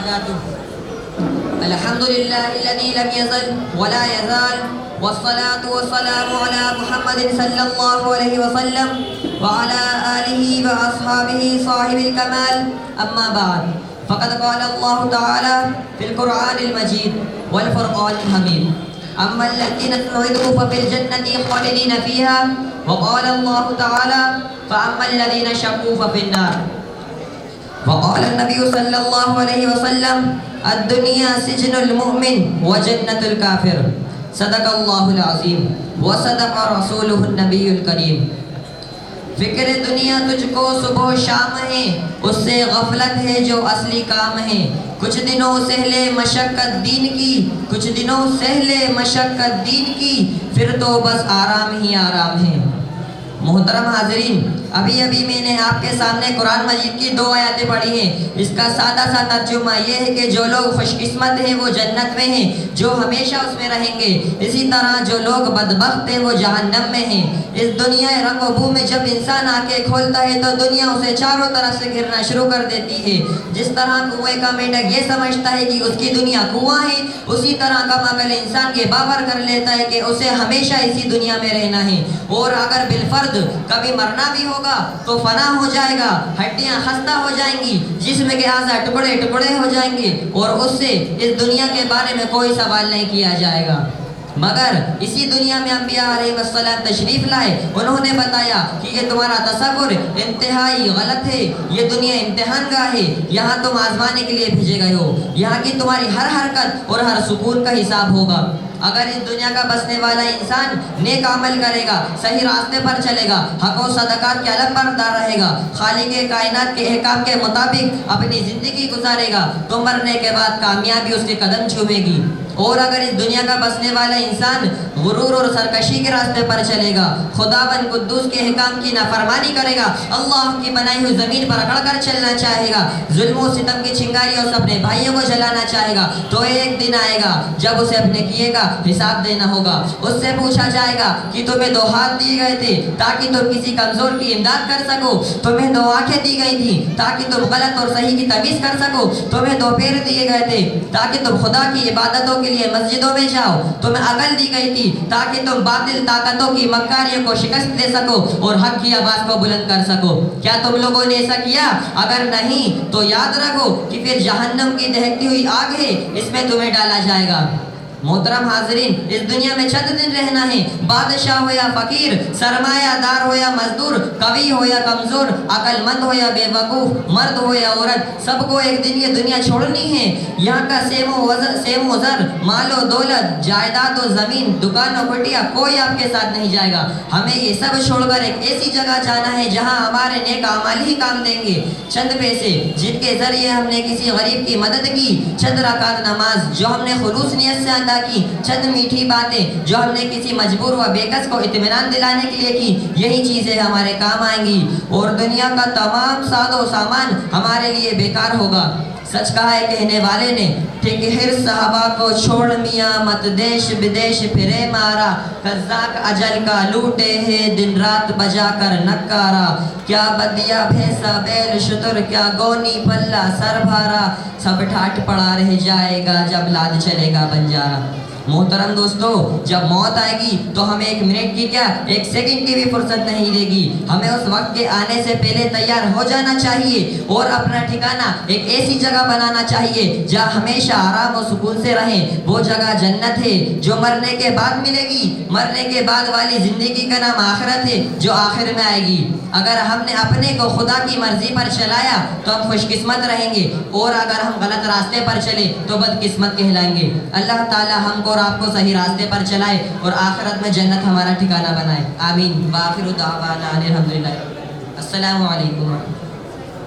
وبركاته. الحمد لله الذي لم يزل ولا يزال، والصلاة والسلام على محمد صلى الله عليه وسلم وعلى آله وأصحابه صاحب الكمال. أما بعد، فقد قال الله تعالى في القرآن المجيد والفرقان الحميد: أما الذين سعدوا ففي الجنة خالدين فيها. وقال الله تعالى: فأما الذين شقوا ففي النار. وقال النبي صلى الله عليه وسلم: الدنيا سجن المؤمن وجنة الكافر. صدق الله العظيم وصدق رسوله النبی الکریم. فکر دنیا تجھ کو صبح و شام ہے، اس سے غفلت ہے جو اصلی کام ہے. کچھ دنوں سہلے مشقت دین کی، کچھ دنوں سہلے مشقت دین کی، پھر تو بس آرام ہی آرام ہے. محترم حاضرین، ابھی میں نے آپ کے سامنے قرآن مجید کی 2 آیاتیں پڑھی ہیں. اس کا سادہ سا ترجمہ یہ ہے کہ جو لوگ خوش قسمت ہیں وہ جنت میں ہیں، جو ہمیشہ اس میں رہیں گے. اسی طرح جو لوگ بدبخت ہیں وہ جہنم میں ہیں. اس دنیا رنگ و بو میں جب انسان آنکھیں کھولتا ہے تو دنیا اسے چاروں طرف سے گھرنا شروع کر دیتی ہے. جس طرح کنویں کا مینڈک یہ سمجھتا ہے کہ اس کی دنیا کنواں ہے، اسی طرح کم عقل انسان کے باور کر لیتا ہے کہ اسے ہمیشہ اسی دنیا میں رہنا ہے. اور اگر بالفرض کبھی مرنا بھی ہوگا تو فنا ہو جائے گا، ہڈیاں خستہ ہو جائیں گی، جسم کے اعضاء ٹکڑے ٹکڑے ہو جائیں گے، اور اس سے اس دنیا کے بارے میں کوئی سوال نہیں کیا جائے گا. مگر اسی دنیا میں انبیاء علیہ السلام تشریف لائے. انہوں نے بتایا کہ یہ تمہارا تصور انتہائی غلط ہے. یہ دنیا امتحان گاہ ہے، یہاں تم آزمانے کے لیے بھیجے گئے ہو. یہاں کی تمہاری ہر حرکت اور ہر سکون کا حساب ہوگا. اگر اس دنیا کا بسنے والا انسان نیک عمل کرے گا، صحیح راستے پر چلے گا، حق و صدقات کے علم بردار رہے گا، خالق کائنات کے احکام کے مطابق اپنی زندگی گزارے گا، تو مرنے کے بعد کامیابی اس کے قدم چھوئے گی. اور اگر اس دنیا کا بسنے والا انسان غرور اور سرکشی کے راستے پر چلے گا، خداوند قدوس کے احکام کی نافرمانی کرے گا، اللہ کی بنائی ہوئی زمین پر اکڑ کر چلنا چاہے گا، ظلم و ستم کی چنگاریوں سے اپنے بھائیوں کو جلانا چاہے گا، تو ایک دن آئے گا جب اسے اپنے کیے کا حساب دینا ہوگا. اس سے پوچھا جائے گا کہ تمہیں 2 ہاتھ دیے گئے تھے تاکہ تم کسی کمزور کی امداد کر سکو، تمہیں 2 آنکھیں دی گئی تھی تاکہ تم غلط اور صحیح کی تمیز کر سکو، تمہیں 2 پیر دیے گئے تھے تاکہ تم خدا کی عبادتوں کے لیے مسجدوں میں جاؤ، تمہیں عقل دی گئی تھی تاکہ تم باطل طاقتوں کی مکاریوں کو شکست دے سکو اور حق کی آواز کو بلند کر سکو. کیا تم لوگوں نے ایسا کیا؟ اگر نہیں تو یاد رکھو کہ پھر جہنم کی دہکتی ہوئی آگ ہے، اس میں تمہیں ڈالا جائے گا. محترم حاضرین، اس دنیا میں چند دن رہنا ہے. بادشاہ ہو یا فقیر، سرمایہ دار ہو یا مزدور، قوی ہو یا کمزور، عقل مند ہو یا بے وقوف، مرد ہو یا عورت، سب کو ایک دن یہ دنیا چھوڑنی ہے. یہاں کا سیم و زر، مال و دولت، جائیداد و زمین، دکان و کٹیا، کوئی آپ کے ساتھ نہیں جائے گا. ہمیں یہ سب چھوڑ کر ایک ایسی جگہ جانا ہے جہاں ہمارے نیک اعمال ہی کام دیں گے. چند پیسے جن کے ذریعے ہم نے کسی غریب کی مدد کی، چند رکعت نماز جو ہم نے خلوص نیت سے ادا کی، چند میٹھی باتیں جو ہم نے کسی مجبور و بےکس کو اطمینان دلانے کے لیے کی، یہی چیزیں ہمارے کام آئیں گی اور دنیا کا تمام ساز و سامان ہمارے لیے بیکار ہوگا. سچ کہا ہے کہنے والے نے، ٹھیک ہر صحابہ کو چھوڑ میاں مت دیش بدیش پھرے مارا، قزاق اجل کا لوٹے ہے دن رات بجا کر نکارا، کیا بدیا بھینسا بیل شتر، کیا گونی پلہ سر بھارا، سب ٹھاٹ پڑا رہ جائے گا جب لاد چلے گا بنجارا. محترم دوستو، جب موت آئے گی تو ہمیں 1 منٹ کی کیا 1 سیکنڈ کی بھی فرصت نہیں دے گی. ہمیں اس وقت کے آنے سے پہلے تیار ہو جانا چاہیے اور اپنا ٹھکانہ ایک ایسی جگہ بنانا چاہیے جہاں ہمیشہ آرام و سکون سے رہیں. وہ جگہ جنت ہے جو مرنے کے بعد ملے گی. مرنے کے بعد والی زندگی کا نام آخرت ہے جو آخر میں آئے گی. اگر ہم نے اپنے کو خدا کی مرضی پر چلایا تو ہم خوش قسمت رہیں گے، اور اگر ہم غلط راستے پر چلے تو بد قسمت کہلائیں گے. اللہ تعالی ہم کو اور آپ کو صحیح راستے پر چلائے اور آخرت میں جنت ہمارا ٹھکانہ بنائے. آمین. وآخر دعوانا الحمدللہ. السلام علیکم.